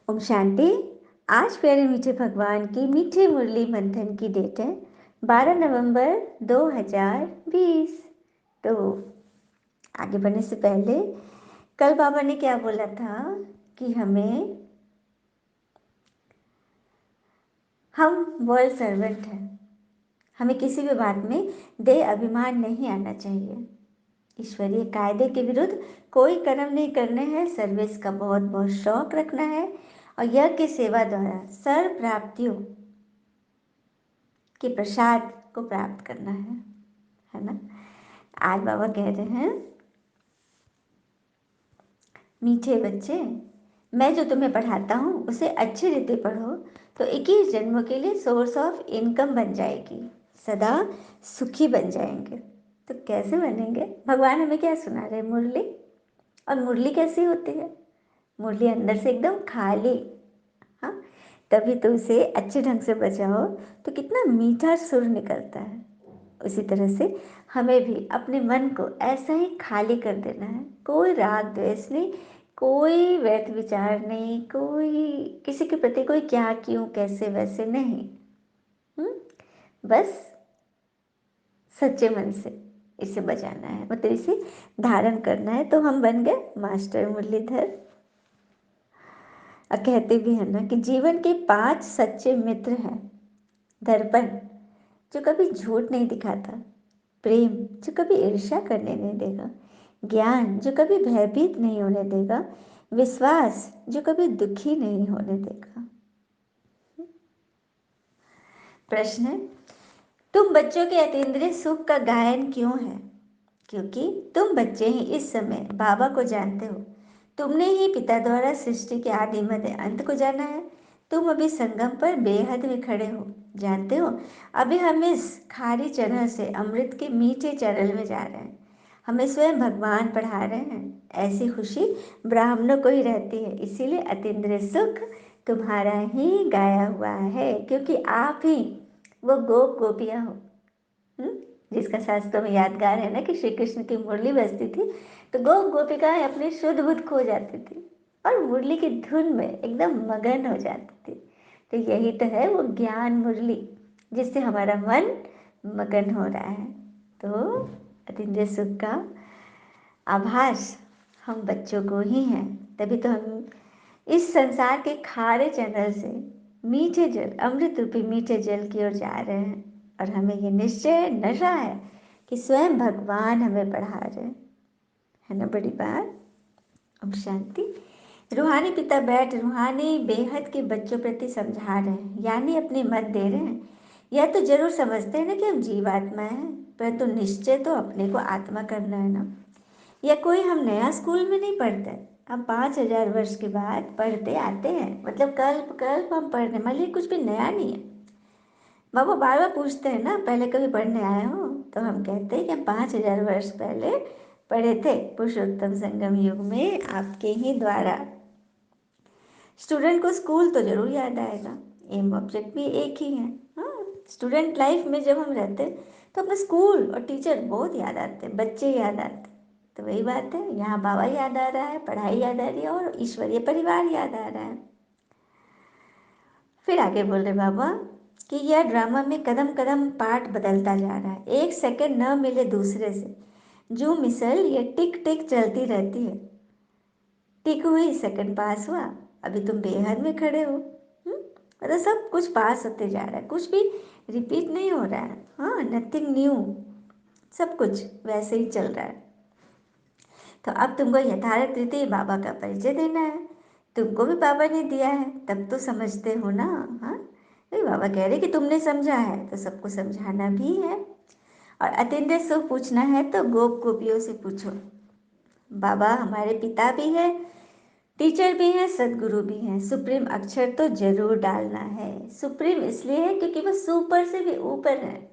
ओम शांति। आज प्यारे मीठे भगवान की मीठे मुरली मंथन की डेट है 12 नवंबर 2020। तो आगे बढ़ने से पहले कल बाबा ने क्या बोला था कि हम वर्ल्ड सर्वेंट हैं। हमें किसी भी बात में दे अभिमान नहीं आना चाहिए। ईश्वरीय कायदे के विरुद्ध कोई कर्म नहीं करने हैं। सर्विस का बहुत बहुत शौक रखना है और यज्ञ की सेवा द्वारा सर्व प्राप्तियों के प्रसाद को प्राप्त करना है ना। आज बाबा कह रहे हैं, मीठे बच्चे, मैं जो तुम्हें पढ़ाता हूँ उसे अच्छी रीति पढ़ो तो 21 जन्मों के लिए सोर्स ऑफ इनकम बन जाएगी, सदा सुखी बन जाएंगे। तो कैसे बनेंगे? भगवान हमें क्या सुना रहे? मुरली। और मुरली कैसी होती है? मुरली अंदर से एकदम खाली। हाँ, तभी तो उसे अच्छे ढंग से बजाओ तो कितना मीठा सुर निकलता है। उसी तरह से हमें भी अपने मन को ऐसा ही खाली कर देना है। कोई राग द्वेष नहीं, कोई व्यर्थ विचार नहीं, कोई किसी के प्रति कोई क्या क्यों कैसे वैसे नहीं। बस सच्चे मन से इसे बजाना है, मतलब इसे धारण करना है। तो हम बन गए मास्टर मुरलीधर। और कहते भी हैं ना कि जीवन के 5 सच्चे मित्र हैं। दर्पण, जो कभी झूठ नहीं दिखाता। प्रेम, जो कभी ईर्ष्या करने नहीं देगा। ज्ञान, जो कभी भयभीत नहीं होने देगा। विश्वास, जो कभी दुखी नहीं होने देगा। प्रश्न है, तुम बच्चों के अतीन्द्रिय सुख का गायन क्यों है? क्योंकि तुम बच्चे ही इस समय बाबा को जानते हो। तुमने ही पिता द्वारा सृष्टि के आदि मध्य अंत को जाना है। तुम अभी संगम पर बेहद में खड़े हो। जानते हो, अभी हम इस खारी चरल से अमृत के मीठे चरल में जा रहे हैं। हमें स्वयं भगवान पढ़ा रहे हैं। ऐसी खुशी ब्राह्मणों को ही रहती है। इसीलिए अतीन्द्रिय सुख तुम्हारा ही गाया हुआ है, क्योंकि आप ही वो गोप गोपियाँ हो। जिसका शास्त्रों में यादगार है ना कि श्री कृष्ण की मुरली बजती थी तो गोप गोपिकाएं अपनी शुद्ध बुद्ध खो जाती थी और मुरली की धुन में एकदम मगन हो जाती थी। तो यही तो है वो ज्ञान मुरली, जिससे हमारा मन मगन हो रहा है। तो अतीन्द्रिय सुख का आभास हम बच्चों को ही हैं। तभी तो हम इस संसार के खारे चैनल से मीठे जल, अमृत रूपी मीठे जल की ओर जा रहे हैं। और हमें ये निश्चय नशा है कि स्वयं भगवान हमें पढ़ा रहे हैं, है ना बड़ी बात। ओम शांति। रूहानी पिता बैठ रूहानी बेहद के बच्चों प्रति समझा रहे हैं, यानी अपनी मत दे रहे हैं। यह तो जरूर समझते हैं ना कि हम जीवात्मा हैं, परंतु निश्चय तो अपने को आत्मा करना है ना। या कोई हम नया स्कूल में नहीं पढ़ते, हम 5,000 वर्ष के बाद पढ़ते आते हैं, मतलब कल्प कल्प हम पढ़ने, मान लीजिए कुछ भी नया नहीं है। बाबा बार बार पूछते हैं ना, पहले कभी पढ़ने आए हो? तो हम कहते हैं कि हम 5,000 वर्ष पहले पढ़े थे, पुरुषोत्तम संगम युग में आपके ही द्वारा। स्टूडेंट को स्कूल तो जरूर याद आएगा, एम ऑब्जेक्ट भी एक ही है। हाँ, स्टूडेंट लाइफ में जब हम रहते हैं तो अपने स्कूल और टीचर बहुत याद आते हैं, बच्चे याद आते हैं। तो वही बात है, यहाँ बाबा याद आ रहा है, पढ़ाई याद आ रही है और ईश्वरीय परिवार याद आ रहा है। फिर आगे बोल रहे बाबा कि यह ड्रामा में कदम कदम पार्ट बदलता जा रहा है। एक सेकंड न मिले दूसरे से जो मिसल ये टिक टिक चलती रहती है। टिक हुई, सेकंड पास हुआ, अभी तुम बेहद में खड़े हो। मतलब सब कुछ पास होते जा रहा है, कुछ भी रिपीट नहीं हो रहा है। हाँ, नथिंग न्यू, सब कुछ वैसे ही चल रहा है। तो अब तुमको यथार्थ रीति बाबा का परिचय देना है। तुमको भी बाबा ने दिया है, तब तो समझते हो ना। हाँ, नहीं, बाबा कह रहे कि तुमने समझा है तो सबको समझाना भी है। और अतीन्द्रिय सुख पूछना है तो गोप गोपियों से पूछो। बाबा हमारे पिता भी है, टीचर भी हैं, सदगुरु भी हैं। सुप्रीम अक्षर तो जरूर डालना है। सुप्रीम इसलिए है क्योंकि वो सुपर से भी ऊपर है।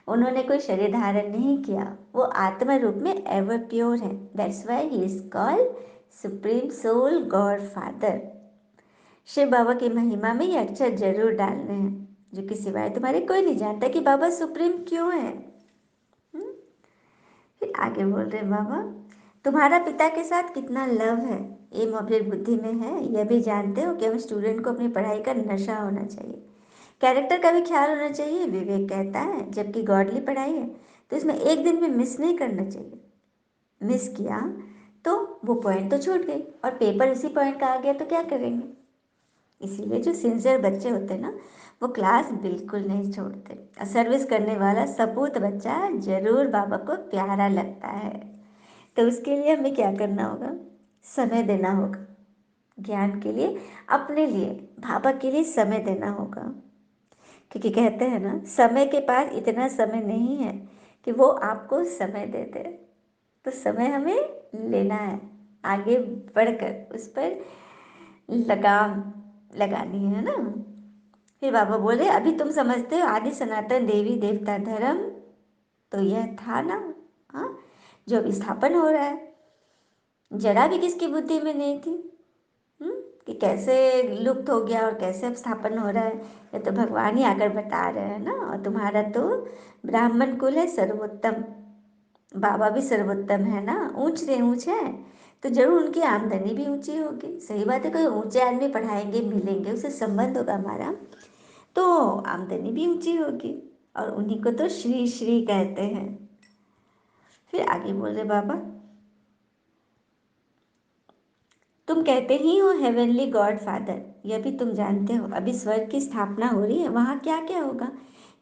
उन्होंने कोई शरीर धारण नहीं किया, वो आत्मा रूप में एवर प्योर है। That's why he is called supreme soul God father. Shiv Baba की महिमा में ये अक्षर जरूर डालने हैं, जो कि सिवाय तुम्हारे कोई नहीं जानता कि बाबा सुप्रीम क्यों है। फिर आगे बोल रहे बाबा, तुम्हारा पिता के साथ कितना लव है, ये मॉडरेट बुद्धि में है, यह भी जानते हो कि हम स्टूडेंट को अपनी पढ़ाई का नशा होना चाहिए, कैरेक्टर का भी ख्याल होना चाहिए। विवेक कहता है जबकि गॉडली पढ़ाई है तो इसमें एक दिन में मिस नहीं करना चाहिए। मिस किया तो वो पॉइंट तो छूट गई और पेपर उसी पॉइंट का आ गया तो क्या करेंगे। इसीलिए जो सिंसियर बच्चे होते हैं ना, वो क्लास बिल्कुल नहीं छोड़ते। और सर्विस करने वाला सपूत बच्चा जरूर बाबा को प्यारा लगता है। तो उसके लिए हमें क्या करना होगा, समय देना होगा ज्ञान के लिए, अपने लिए, बाबा के लिए समय देना होगा। क्योंकि कहते हैं ना, समय के पास इतना समय नहीं है कि वो आपको समय दे दे। तो समय हमें लेना है, आगे बढ़कर उस पर लगाम लगानी है ना। फिर बाबा बोल रहे अभी तुम समझते हो आदि सनातन देवी देवता धर्म तो यह था ना, हाँ, जो अभी स्थापन हो रहा है। जरा भी किसकी बुद्धि में नहीं थी। कि कैसे लुप्त हो गया और कैसे अब स्थापन हो रहा है, ये तो भगवान ही आकर बता रहे हैं ना। और तुम्हारा तो ब्राह्मण कुल है सर्वोत्तम, बाबा भी सर्वोत्तम है ना, ऊंच से ऊंच है, तो जरूर उनकी आमदनी भी ऊंची होगी। सही बात है, कोई ऊंचे आदमी पढ़ाएंगे मिलेंगे, उससे संबंध होगा हमारा, तो आमदनी भी ऊंची होगी। और उन्हीं को तो श्री श्री कहते हैं। फिर आगे बोल रहे बाबा, तुम कहते ही हो हेवनली गॉड फादर, यह भी तुम जानते हो अभी स्वर्ग की स्थापना हो रही है, वहाँ क्या क्या होगा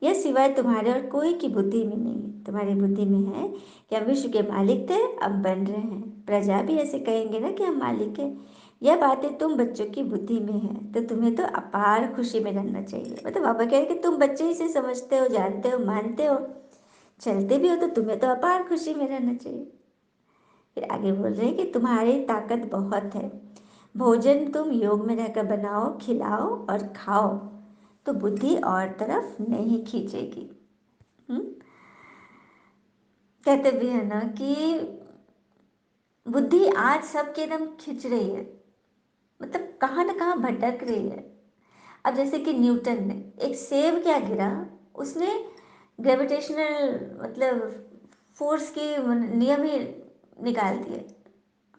यह सिवाय तुम्हारे और कोई की बुद्धि में नहीं है। तुम्हारी बुद्धि में है कि हम विश्व के मालिक थे, अब बन रहे हैं, प्रजा भी ऐसे कहेंगे ना कि हम मालिक हैं। यह बातें तुम बच्चों की बुद्धि में है, तो तुम्हें तो अपार खुशी में रहना चाहिए। मतलब बाबा कह रहे कि तुम बच्चे ही से समझते हो, जानते हो, मानते हो, चलते भी हो, तो तुम्हें तो अपार खुशी में रहना चाहिए। फिर आगे बोल रहे हैं कि तुम्हारी ताकत बहुत है, भोजन तुम योग में रहकर बनाओ, खिलाओ और खाओ, तो बुद्धि और तरफ नहीं खींचेगी। हम्म? कहते भी है ना कि बुद्धि आज सबके एकदम खिंच रही है, मतलब कहाँ ना कहाँ भटक रही है। अब जैसे कि न्यूटन ने एक सेब क्या गिरा, उसने ग्रेविटेशनल मतलब फोर्स के नियम ही निकाल दिए,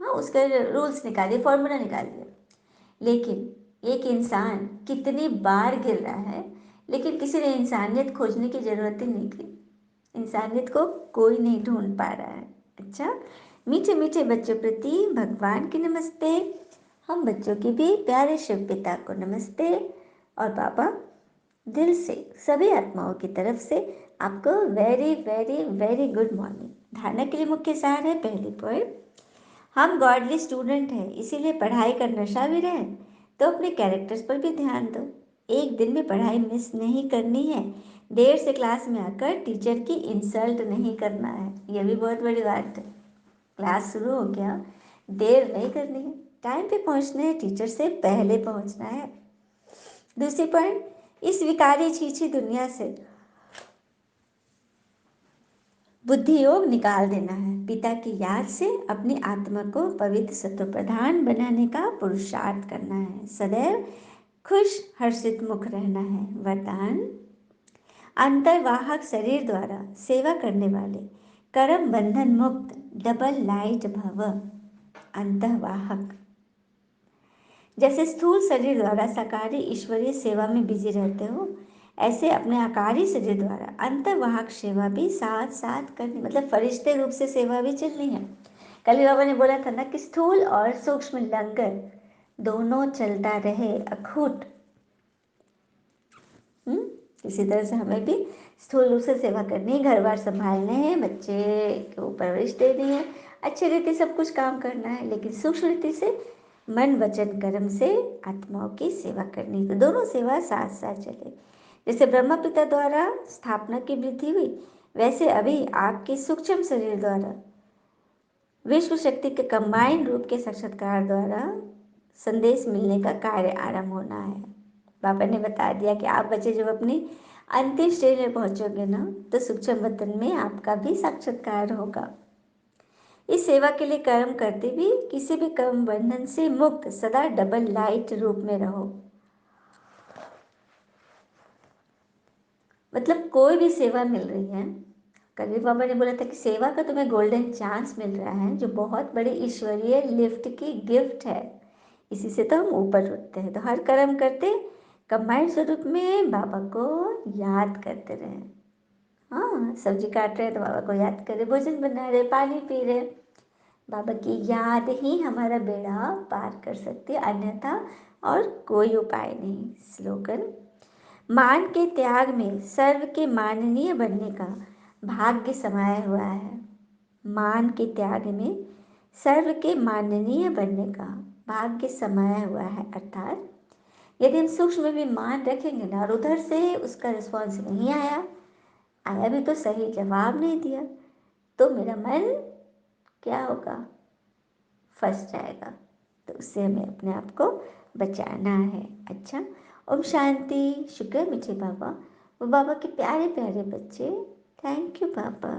हाँ, उसके रूल्स निकाल दिए, फॉर्मूला निकाल दिया। लेकिन एक इंसान कितनी बार गिर रहा है, लेकिन किसी ने इंसानियत खोजने की जरूरत ही नहीं की। इंसानियत को कोई नहीं ढूंढ पा रहा है। अच्छा, मीठे मीठे बच्चों प्रति भगवान की नमस्ते, हम बच्चों की भी प्यारे शिव पिता को नमस्ते। और बाबा दिल से सभी आत्माओं की तरफ से आपको very very very good morning. धारणा के लिए मुख्य सार है, पहली पॉइंट, हम गॉडली स्टूडेंट हैं, इसीलिए पढ़ाई का नशा भी रहे तो अपने कैरेक्टर्स पर भी ध्यान दो। एक दिन में पढ़ाई मिस नहीं करनी है, देर से क्लास में आकर टीचर की इंसल्ट नहीं करना है, यह भी बहुत बड़ी बात है। क्लास शुरू हो गया, देर नहीं करनी है, टाइम पे पहुंचना है, टीचर से पहले पहुंचना है। दूसरी पॉइंट, इस विकारी छीछी दुनिया से बुद्धि योग निकाल देना है, पिता की याद से अपनी आत्मा को पवित्र सत्व प्रधान बनाने का पुरुषार्थ करना है, सदैव खुश हर्षित मुख रहना है। वरदान, अंतर्वाहक शरीर द्वारा सेवा करने वाले कर्म बंधन मुक्त डबल लाइट भव। अंतर्वाहक, जैसे स्थूल शरीर द्वारा साकारी ईश्वरीय सेवा में बिजी रहते हो, ऐसे अपने आकारी शरीर द्वारा अंतर्वाहक सेवा भी साथ साथ करनी, मतलब फरिश्ते रूप से सेवा भी चलनी है। कल बाबा ने बोला था ना कि स्थूल और सूक्ष्म लंगर दोनों चलता रहे अखूट। इसी तरह से हमें भी स्थूल रूप से सेवा करनी है, घर बार संभालने हैं, बच्चे को परवरिश देनी है, अच्छी रीति सब कुछ काम करना है, लेकिन सूक्ष्म रीति से मन वचन कर्म से आत्माओं की सेवा करनी है। तो दोनों सेवा साथ साथ चले। जैसे ब्रह्मा पिता द्वारा स्थापना की वृद्धि हुई, वैसे अभी आपके सूक्ष्म शरीर द्वारा विश्व शक्ति के कंबाइंड रूप के साक्षात्कार द्वारा संदेश मिलने का कार्य आरंभ होना है। पापा ने बता दिया कि आप बच्चे जब अपनी अंतिम स्टेज में पहुंचोगे ना, तो सूक्ष्म वतन में आपका भी साक्षात्कार होगा। इस सेवा के लिए कर्म करते भी किसी भी कर्म बंधन से मुक्त सदा डबल लाइट रूप में रहो। मतलब कोई भी सेवा मिल रही है कबीर बाबा ने बोला था कि सेवा का तुम्हें गोल्डन चांस मिल रहा है, जो बहुत बड़ी ईश्वरीय लिफ्ट की गिफ्ट है। इसी से तो हम ऊपर उठते हैं। तो हर कर्म करते कंबाइंड स्वरूप में बाबा को याद करते रहे। हाँ, सब्जी काट रहे हैं तो बाबा को याद कर रहे, भोजन बना रहे, पानी पी रहे, बाबा की याद ही हमारा बेड़ा पार कर सकती है, अन्यथा और कोई उपाय नहीं। स्लोगन: मान के त्याग में सर्व के माननीय बनने का भाग्य समाया हुआ है। मान के त्याग में सर्व के माननीय बनने का भाग्य समाया हुआ है। अर्थात यदि हम सूक्ष्म में मान रखेंगे ना, और उधर से उसका रिस्पॉन्स नहीं आया, आया भी तो सही जवाब नहीं दिया, तो मेरा मन क्या होगा, फंस जाएगा। तो उससे हमें अपने आप को बचाना है। अच्छा, ओम शांति। शुक्र मीठे बाबा, वो बाबा के प्यारे प्यारे बच्चे। Thank you Baba.